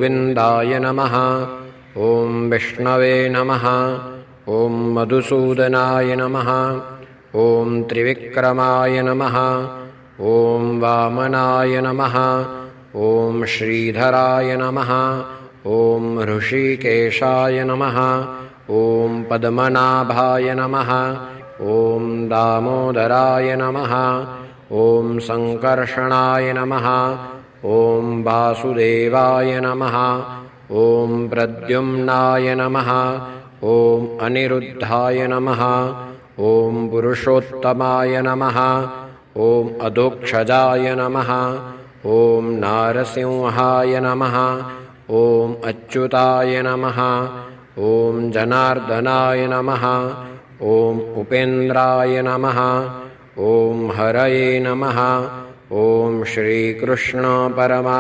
गोविन्दाय नमः। ॐ विष्णवे नमः। ॐ मधुसूदनाय नमः। ॐ त्रिविक्रमाय नमः। ॐ वामनाय नमः। ॐ श्रीधराय नमः। ॐ ऋषिकेशाय नमः। ॐ पद्मनाभाय नमः। ॐ दामोदराय नमः। ॐ सङ्कर्षणाय नमः। ॐ वासुदेवाय नमः। ॐ प्रद्युम्नाय नमः। ॐ अनिरुद्धाय नमः। ॐ पुरुषोत्तमाय नमः। ॐ अधोक्षजाय नमः। ॐ नारसिंहाय नमः। ॐ अच्युताय नमः। ॐ जनार्दनाय नमः। ॐ उपेन्द्राय नमः। ॐ हरये नमः। ॐ श्रीकृष्ण परमात्मने